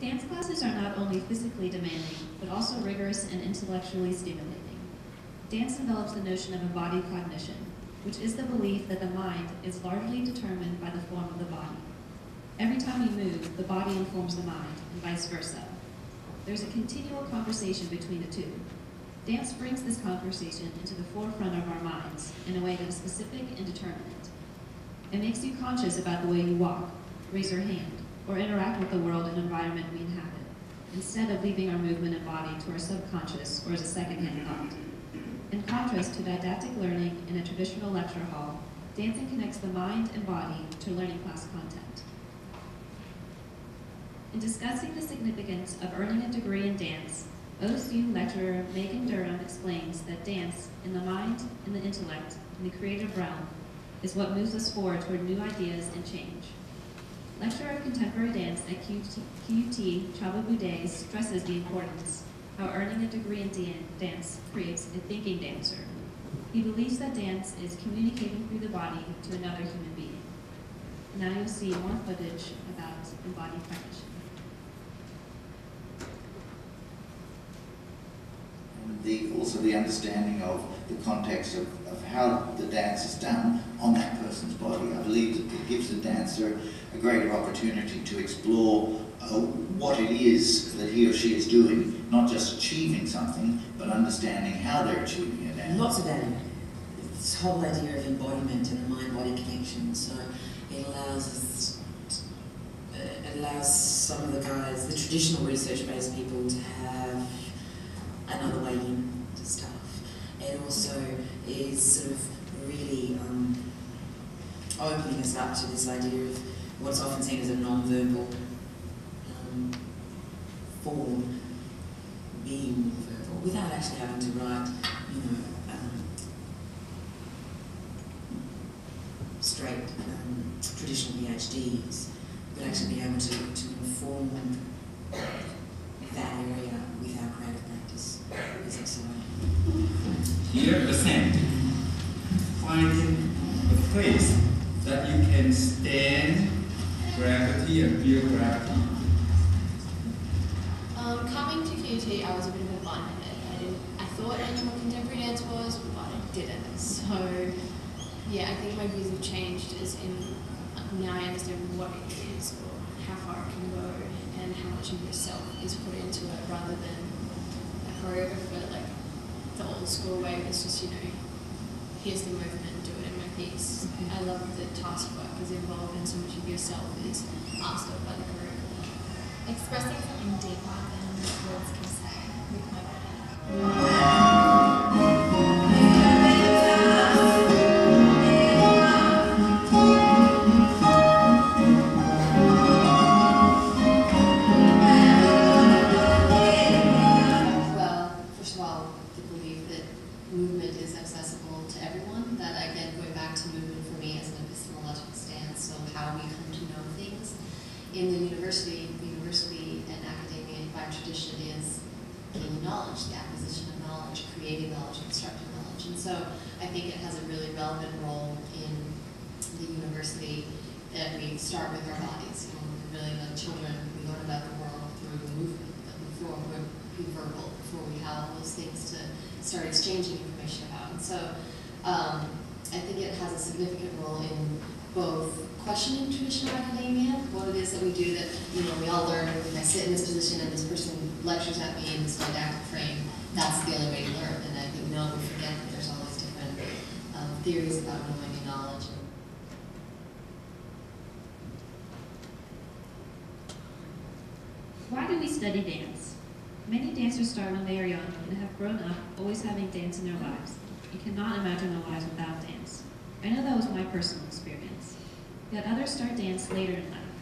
Dance classes are not only physically demanding, but also rigorous and intellectually stimulating. Dance develops the notion of embodied cognition, which is the belief that the mind is largely determined by the form of the body. Every time we move, the body informs the mind, and vice versa. There's a continual conversation between the two. Dance brings this conversation into the forefront of our minds in a way that is specific and determinate. It makes you conscious about the way you walk, raise your hand, or interact with the world and environment we inhabit, instead of leaving our movement and body to our subconscious or as a second-hand thought. In contrast to didactic learning in a traditional lecture hall, dancing connects the mind and body to learning class content. In discussing the significance of earning a degree in dance, OSU lecturer Megan Durham explains that dance, in the mind, in the intellect, in the creative realm, is what moves us forward toward new ideas and change. Lecturer of Contemporary Dance at QUT, Chaba Boudet, stresses the importance how earning a degree in dance creates a thinking dancer. He believes that dance is communicating through the body to another human being. Now you'll see more footage about embodied cognition. Also the understanding of the context of how the dance is done on that person's body. I believe that it gives the dancer a greater opportunity to explore what it is that he or she is doing, not just achieving something, but understanding how they're achieving it. And lots of value. This whole idea of embodiment and the mind-body connection. So it allows some of the guys, the traditional research-based people, to have another way into stuff. It also is sort of really opening us up to this idea of what's often seen as a non-verbal form being more verbal, without actually having to write, straight traditional PhDs, but actually be able to inform that area with our creative practice is exciting. Here, the same. Finding a place that you can stand gravity and feel gravity. Coming to QT, I was a bit of a blind head. I thought I knew what contemporary dance was, but I didn't. So, yeah, I think my views have changed as in now I understand what it is or how far it can go and how much of yourself is put into it rather than a choreographer, like the old school way. It's just, here's the movement, do it in my piece. I love that task work is involved and so much of yourself is asked of by the choreographer. Expressing something deeper than words can say with my body. Well, first of all, the belief that movement is accessible to everyone, that again, going back to movement for me as an epistemological stance, so how we come to know things. In the university and academia by tradition is gaining knowledge, the acquisition of knowledge, creating knowledge, constructing knowledge. And so I think it has a really relevant role in the university that we start with our bodies. Really like children, we learn about the world through movement, but before we're pre-verbal, before we have all those things to start exchanging information about. And so I think it has a significant role in both questioning traditional academia, what it is that we do that, we all learn. If I sit in this position and this person lectures at me in this didactic frame, that's the only way to learn. And I think, we forget that there's all these different theories about knowing and knowledge. Why do we study dance? Many dancers start when they are young and have grown up always having dance in their lives. You cannot imagine their lives without dance. I know that was my personal experience. Yet others start dance later in life.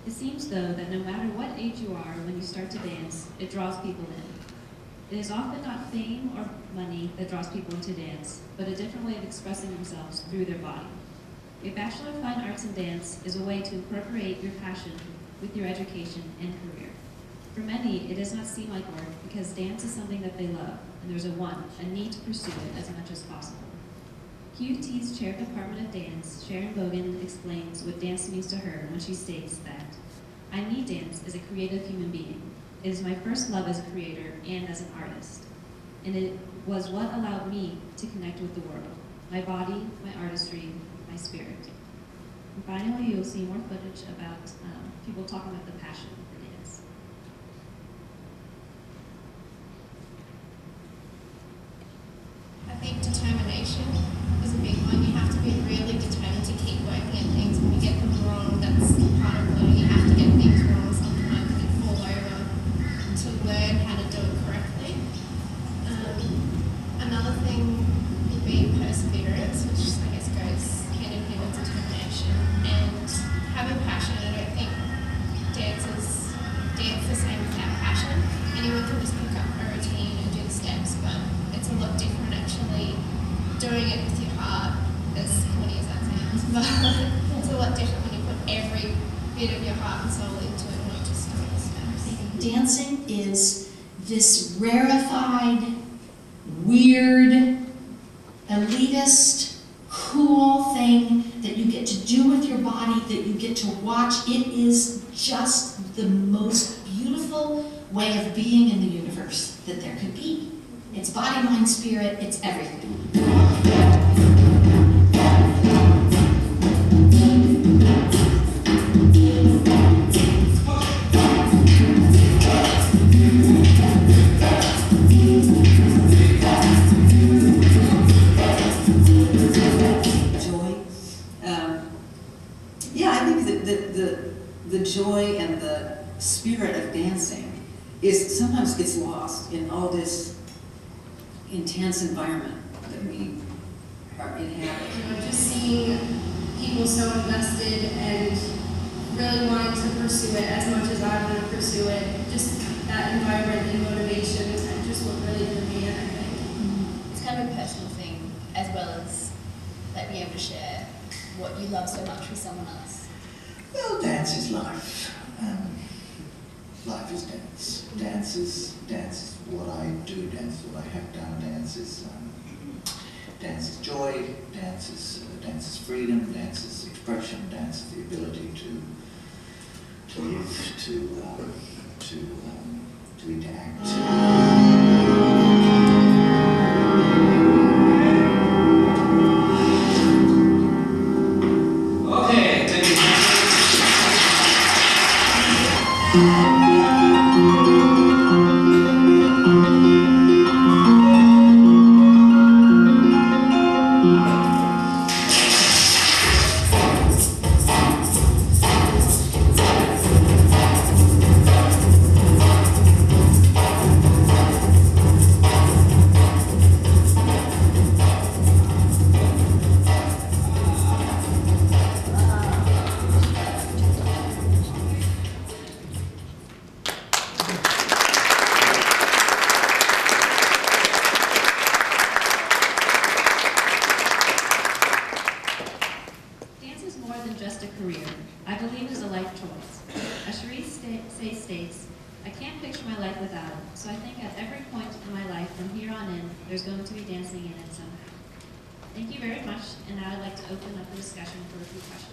It seems, though, that no matter what age you are when you start to dance, it draws people in. It is often not fame or money that draws people into dance, but a different way of expressing themselves through their body. A Bachelor of Fine Arts in Dance is a way to incorporate your passion with your education and career. For many, it does not seem like work because dance is something that they love, and there's a need to pursue it as much as possible. QUT's Chair of Department of Dance, Sharon Bogan, explains what dance means to her when she states that, I need dance as a creative human being. It is my first love as a creator and as an artist. And it was what allowed me to connect with the world, my body, my artistry, my spirit. And finally, you'll see more footage about people talking about the passion for dance. I think determination is a big one. You have to be really determined to keep working at things. When you get them wrong, that's part of learning. You have to get things wrong sometimes and fall over to learn how to do it correctly. Another thing would be perseverance, which I guess goes hand in hand with determination. And having passion, I don't think dancers dance the same without passion. Anyone can just pick up a routine and do the steps, but it's a lot different actually doing it with your heart, as corny as that sounds, but it's a lot different when you put every bit of your heart and soul into it, not just doing the steps. Dancing is this rarefied, weird, elitist, cool thing that you get to do with your body, that you get to watch. It is just the most beautiful way of being in the universe that there could be. It's body, mind, spirit, it's everything. Yeah, I think that the joy and the spirit of dancing is sometimes gets lost in all this intense environment that we are inhabiting. Just seeing people so invested and really wanting to pursue it as much as I want to pursue it, just that environment and motivation is just what really drew me in, I think. It's kind of a personal thing, as well as like being able to share what you love so much with someone else. Well, dance is life. Life is dance. Dance is what I do. Dance is what I have done. Dance is joy. Dance is freedom. Dance is expression. Dance is the ability to live, to interact. Okay, thank you. Dance is more than just a career. I believe it is a life choice. As Cherise states, I can't picture my life without it, so I think at every point in my life from here on in, there's going to be dancing in it somehow. Thank you very much, and now I'd like to open up the discussion for a few questions.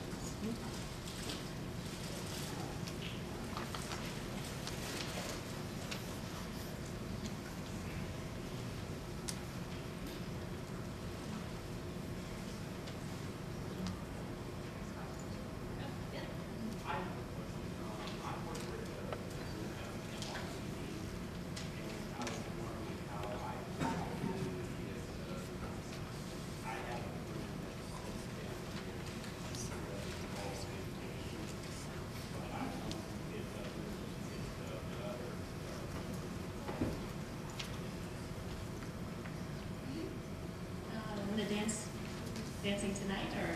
Dancing tonight, or?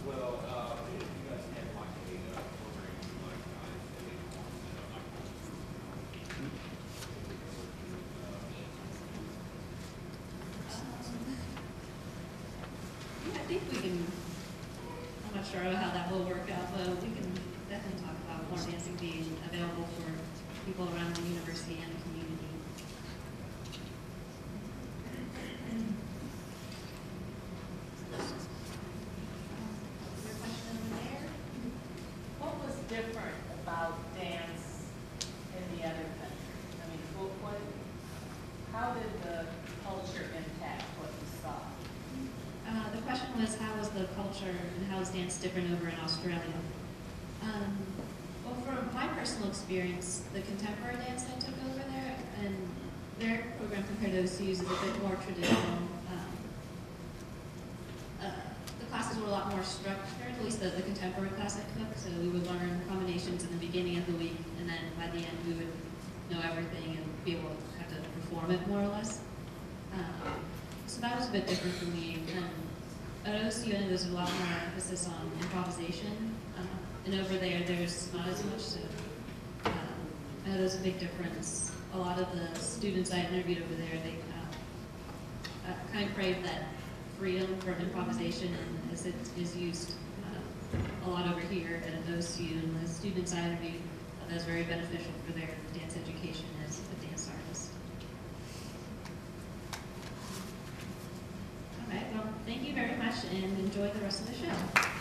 Well, if you guys have like a program you like, Yeah, I think we can, I'm not sure how that will work out, but we can definitely talk about more dancing being available for people around the university and the community. What was different about dance culture and how is dance different over in Australia? Well, from my personal experience, the contemporary dance I took over there, and their program compared to OCU's is a bit more traditional. The classes were a lot more structured, at least the contemporary class I took, so we would learn combinations in the beginning of the week, and then by the end we would know everything and be able to have to perform it more or less. So that was a bit different for me. At OCU, there's a lot more emphasis on improvisation, and over there, there's not as much. So I know there's a big difference. A lot of the students I interviewed over there, they kind of crave that freedom for improvisation, and as it is used a lot over here at OCU, and the students I interviewed, that was very beneficial for their dance education as a dance artist. All right, well, thank you very much, and enjoy the rest of the show.